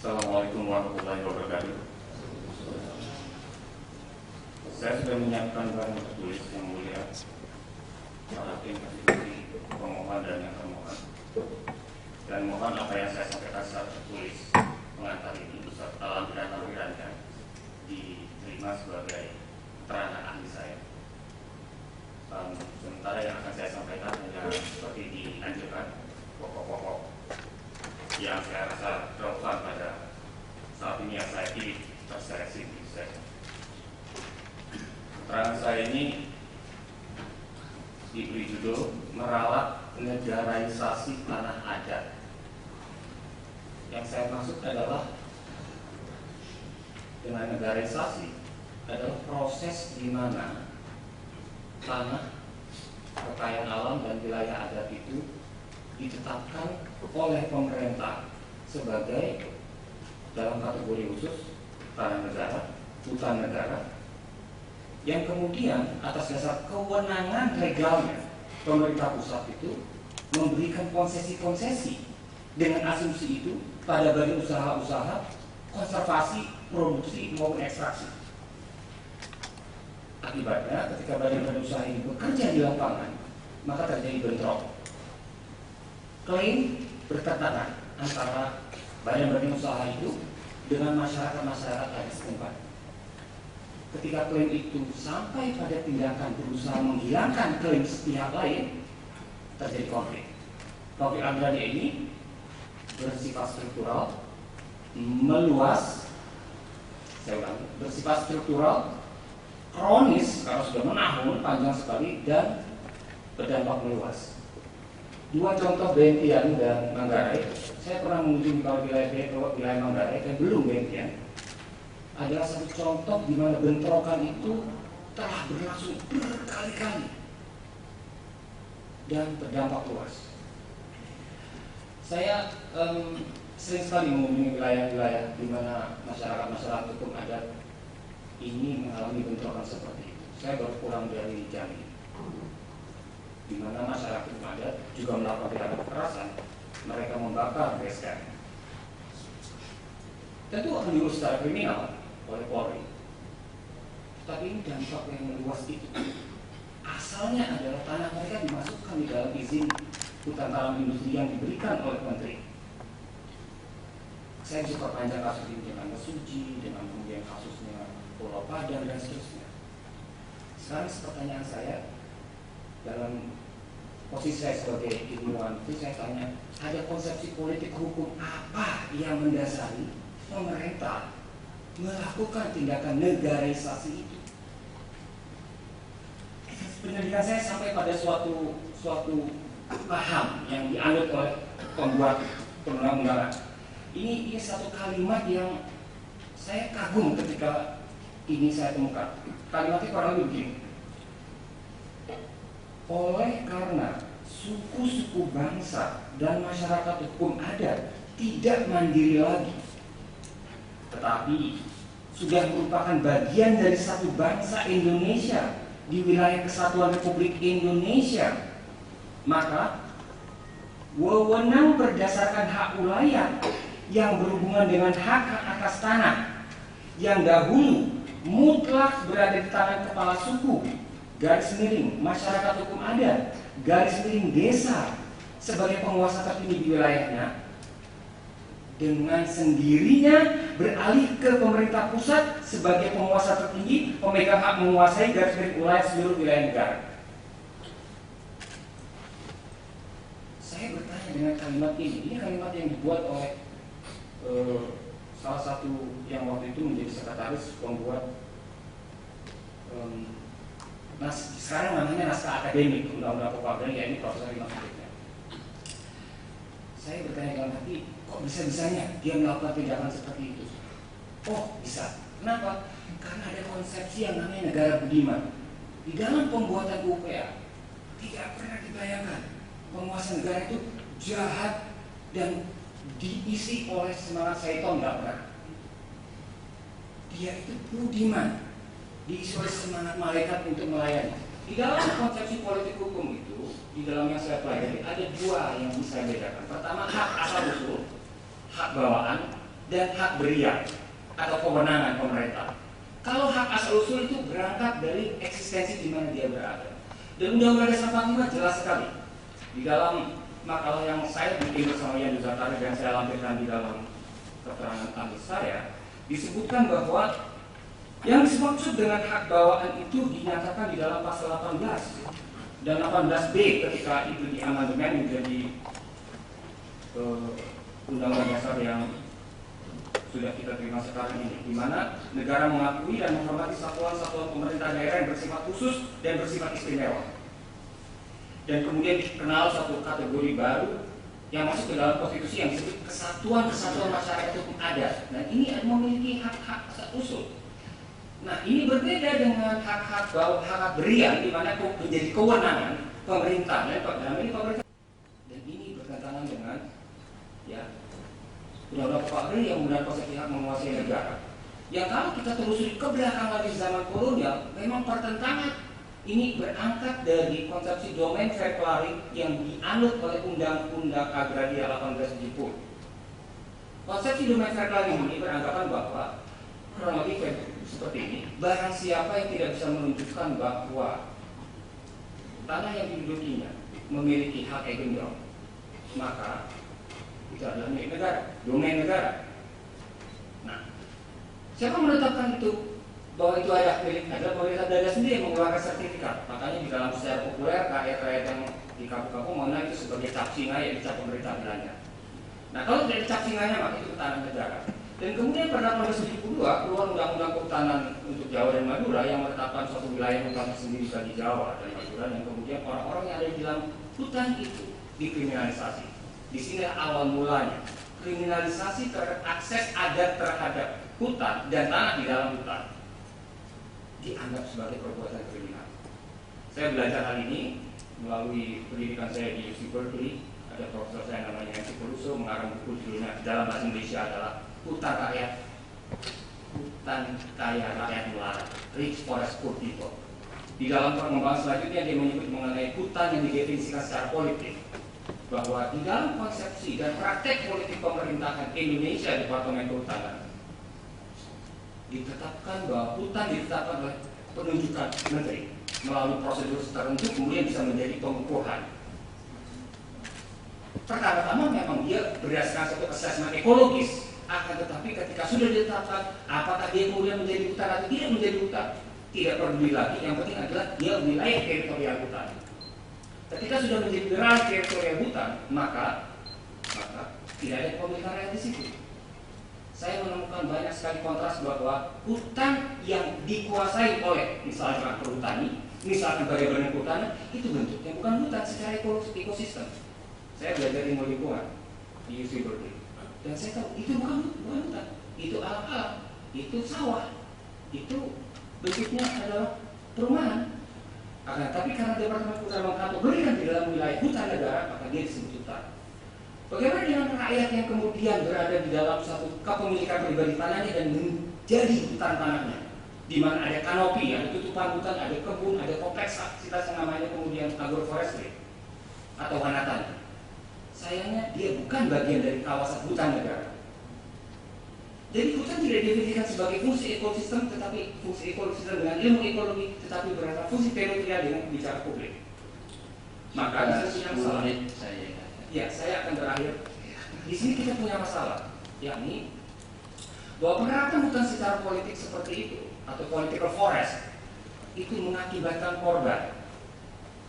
Assalamualaikum warahmatullahi wabarakatuh. Saya sudah menyiapkan barang tertulis yang mulia para tim konstitusi pemohon dan yang termohon, dan mohon apa yang saya sampaikan secara tertulis pengantar ini beserta lampiran-lampirannya diterima sebagai keterangan ahli saya. Sementara yang akan saya sampaikan hanya seperti dianjurkan pokok-pokok yang saya rasa relevan pada saat ini yang saya pilih terseleksi di saya. Keterangan saya ini diberi judul Meralat Negaraisasi Tanah Adat. Yang saya maksud adalah dengan negaraisasi adalah proses di mana tanah, kekayaan alam dan wilayah adat itu ditetapkan oleh pemerintah sebagai dalam kategori khusus tanah negara, hutan negara, yang kemudian atas dasar kewenangan legalnya pemerintah pusat itu memberikan konsesi-konsesi dengan asumsi itu pada bagi usaha-usaha konservasi, produksi maupun ekstraksi. Akibatnya ketika badan-badan usaha ini bekerja di lapangan, maka terjadi bentrok. Klaim bertentangan antara badan-badan usaha itu dengan masyarakat-masyarakat adat setempat. Ketika klaim itu sampai pada tindakan berusaha menghilangkan klaim pihak lain, terjadi konflik. Konflik agraria ini bersifat struktural, meluas, bersifat struktural, kronis karena sudah menahun panjang sekali dan berdampak meluas. Dua contoh Bentian dan Manggarai, saya pernah mengunjungi wilayah Manggarai dan belum Bentian, adalah satu contoh di mana bentrokan itu telah berlangsung berkali-kali dan berdampak luas. Saya sering sekali mengunjungi wilayah-wilayah di mana masyarakat hukum adat ini mengalami bentrokan seperti itu. Saya baru pulang dari Jambi, di mana masyarakat hukum adat juga melakukan tindakan kekerasan. Mereka membakar base camp. Tentu akan diurus secara kriminal oleh Polri. Tapi ini dampak yang meluas itu. Asalnya adalah tanah mereka dimasukkan di dalam izin hutan alam industri yang diberikan oleh Menteri. Saya bisa perpanjang kasus ini dengan Mesuji, dengan kemudian kasusnya Pulau Padang dan seterusnya. Sekarang pertanyaan saya, dalam posisi saya sebagai ilmuwan itu saya tanya, ada konsepsi politik hukum apa yang mendasari pemerintah melakukan tindakan negaraisasi itu? Penyelidikan saya sampai pada suatu paham yang dianut oleh pembuat perundang-undangan. Ini satu kalimat yang saya kagum ketika ini saya temukan. Kalimatnya kurang lebih begini. Oleh karena suku-suku bangsa dan masyarakat hukum adat tidak mandiri lagi, tetapi sudah merupakan bagian dari satu bangsa Indonesia di wilayah Kesatuan Republik Indonesia, maka wewenang berdasarkan hak wilayah yang berhubungan dengan hak-hak atas tanah yang dahulu mutlak berada di tangan kepala suku, garis miring masyarakat hukum adat, garis miring desa sebagai penguasa tertinggi di wilayahnya, dengan sendirinya beralih ke pemerintah pusat sebagai penguasa tertinggi, pemegang hak menguasai garis miring wilayah seluruh wilayah negara. Saya bertanya dengan kalimat ini kalimat yang dibuat oleh salah satu yang waktu itu menjadi sekretaris pembuat sekarang namanya naskah akademik Undang-Undang Pembangunan, yaitu Profesor Imam Sudipnya. Saya bertanya dalam hati, kok bisa-bisanya dia melakukan tindakan seperti itu? Oh, bisa. Kenapa? Karena ada konsepsi yang namanya negara budiman. Di dalam pembuatan UPA tidak pernah dibayangkan penguasa negara itu jahat dan diisi oleh semangat syaitan, tidak pernah. Dia itu budiman, diisi oleh semangat malaikat untuk melayani. Di dalam konsepsi politik hukum itu, di dalam yang saya pelajari ada dua yang bisa bedakan. Pertama, hak asal usul, hak bawaan, dan hak beriak atau kewenangan pemerintah. Kalau hak asal usul itu berangkat dari eksistensi di mana dia berada. Dan Undang-Undang Dasar 45 jelas sekali. Di dalam makalah yang saya bikin bersama Yan Zakaria dan saya lampirkan di dalam keterangan ahli saya, disebutkan bahwa yang dimaksud dengan hak bawaan itu dinyatakan di dalam pasal 18 dan 18B ketika itu diamandemen menjadi Undang-Undang Dasar yang sudah kita terima sekarang ini, di mana negara mengakui dan menghormati satuan-satuan pemerintah daerah yang bersifat khusus dan bersifat istimewa. Dan kemudian dikenal satu kategori baru yang masuk ke dalam konstitusi yang disebut kesatuan-kesatuan masyarakat hukum adat. Nah, ini memiliki hak-hak asal usul. Nah, ini berbeda dengan hak-hak beriak di mana menjadi kewenangan pemerintah dan dalam ini pemerintah. Dan ini bertentangan dengan Undang-Undang Pokok yang benar konsep hak menguasai negara. Yang kalau kita telusuri ke belakang lagi zaman kolonial, memang pertentangan ini berangkat dari konsepsi domain verklaring yang dianut oleh Undang-Undang Agraria 1870. Konsepsi domain verklaring ini beranggapan bahwa kurang lebih seperti ini, barang siapa yang tidak bisa menunjukkan bahwa tanah yang didudukinya memiliki hak egendom, maka itu adalah milik negara, domain negara. Nah, siapa menetapkan itu bahwa itu ada milik negara? Pemerintah daerah sendiri yang mengeluarkan sertifikat. Makanya di dalam secara populer rakyat-rakyat yang di kampung-kampung mengenal itu sebagai cap singa, yang dicap pemerintah Belanda. Nah, kalau tidak dicap singanya maka itu tanah negara. Dan kemudian pada 1872 keluar Undang-Undang Kehutanan untuk Jawa dan Madura yang menetapkan suatu wilayah hutan sendiri bagi Jawa dan Madura, dan kemudian orang-orang yang ada di dalam hutan itu dikriminalisasi. Di sini awal mulanya kriminalisasi terhadap akses adat terhadap hutan dan tanah di dalam hutan dianggap sebagai perbuatan kriminal. Saya belajar hal ini melalui pendidikan saya di UC Berkeley. Ada profesor saya namanya Nancy Peluso mengarang buku judulnya dalam bahasa Indonesia adalah Hutan Rakyat, Hutan Kaya Rakyat Melarat, Rich Forest Poor People. Di dalam pengembangan selanjutnya dia menyebut mengenai hutan yang didefinisikan secara politik, bahwa di dalam konsepsi dan praktek politik pemerintahan Indonesia Departemen Kehutanan ditetapkan bahwa hutan ditetapkan oleh penunjukan menteri melalui prosedur tertentu, kemudian bisa menjadi pengukuhan. Pertama-tama memang dia berdasarkan satu asesmen ekologis, akan tetapi ketika sudah ditetapkan apakah dia kemudian menjadi hutan atau tidak menjadi hutan, tidak peduli lagi. Yang penting adalah dia wilayah teritorial hutan. Ketika sudah menjadi wilayah teritorial hutan, maka tidak ada pemilikan rakyat di situ. Saya menemukan banyak sekali kontras bahwa hutan yang dikuasai oleh misalnya perhutani, misalnya badan kehutanan, itu bentuknya bukan hutan secara ekosistem. Saya belajar ilmu lingkungan di UC Berkeley, dan saya tahu itu bukan hutan, itu alam-alam, itu sawah, itu bentuknya adalah perumahan. Tapi karena Departemen Kehutanan mengkategorikan di dalam wilayah hutan negara, maka dia disebut hutan. Bagaimana dengan rakyat yang kemudian berada di dalam satu kepemilikan pribadi tanahnya dan menjadi hutan tanahnya, di mana ada kanopi, ada tutupan hutan, ada kebun, ada kompleksitas yang namanya kemudian agroforestry atau wanatan. Sayangnya dia bukan bagian dari kawasan hutan negara. Jadi hutan tidak didefinisikan sebagai fungsi ekosistem, tetapi fungsi ekosistem dengan ilmu ekologi, tetapi berasal fungsi teritorial dengan bicara publik. Maka di sini masalah. Ya, saya akan berakhir. Di sini kita punya masalah, yakni bahwa penerapan hutan secara politik seperti itu atau political forest itu mengakibatkan korban.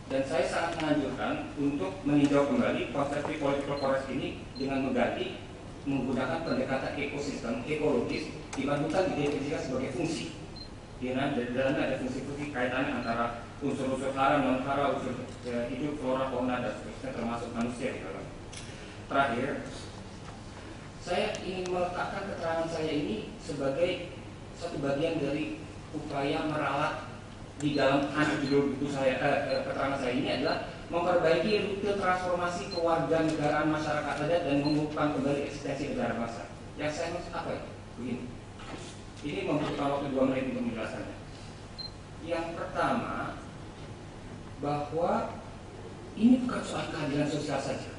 Dan saya sangat menganjurkan untuk meninjau kembali konsepsi political forest ini dengan menggunakan pendekatan ekosistem, ekologis, di mana hutan didefinisikan sebagai fungsi. Di dalamnya ada fungsi-fungsi kaitannya antara unsur-unsur hara, non-hara, unsur hidup, flora, fauna, dan seterusnya, termasuk manusia di dalam. Terakhir, saya ingin meletakkan keterangan saya ini sebagai satu bagian dari upaya meralat di dalam judul buku saya, keterangan saya ini adalah memperbaiki rute transformasi kewarganegaraan masyarakat adat dan mengukuhkan kembali eksistensi negara bangsa. Yang saya maksud apa ya? Begini, ini membutuhkan waktu 2 menit untuk menjelaskannya. Yang pertama, bahwa ini bukan soal keadilan sosial saja,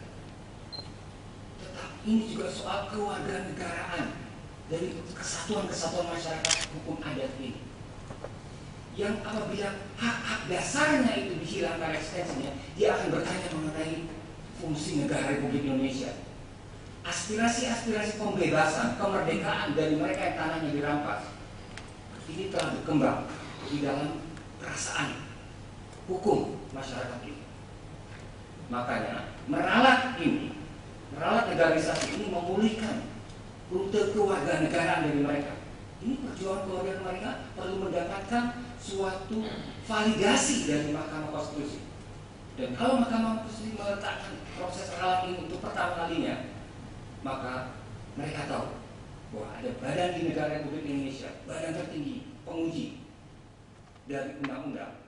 tetapi ini juga soal kewarganegaraan dari kesatuan-kesatuan masyarakat hukum adat ini, yang apabila hak-hak dasarnya itu dihilangkan eksistensinya, dia akan bertanya mengenai fungsi negara Republik Indonesia. Aspirasi-aspirasi pembebasan, kemerdekaan dari mereka yang tanahnya dirampas, ini telah berkembang di dalam perasaan hukum masyarakat ini. Makanya meralat negalisasi ini memulihkan rute kewarganegaraan dari mereka. Ini perjuangan keluarga mereka perlu mendapatkan suatu validasi dari Mahkamah Konstitusi. Dan kalau Mahkamah Konstitusi meletakkan proses ralat ini untuk pertama kalinya, maka mereka tahu bahwa ada badan di negara Republik Indonesia, badan tertinggi penguji dari undang-undang,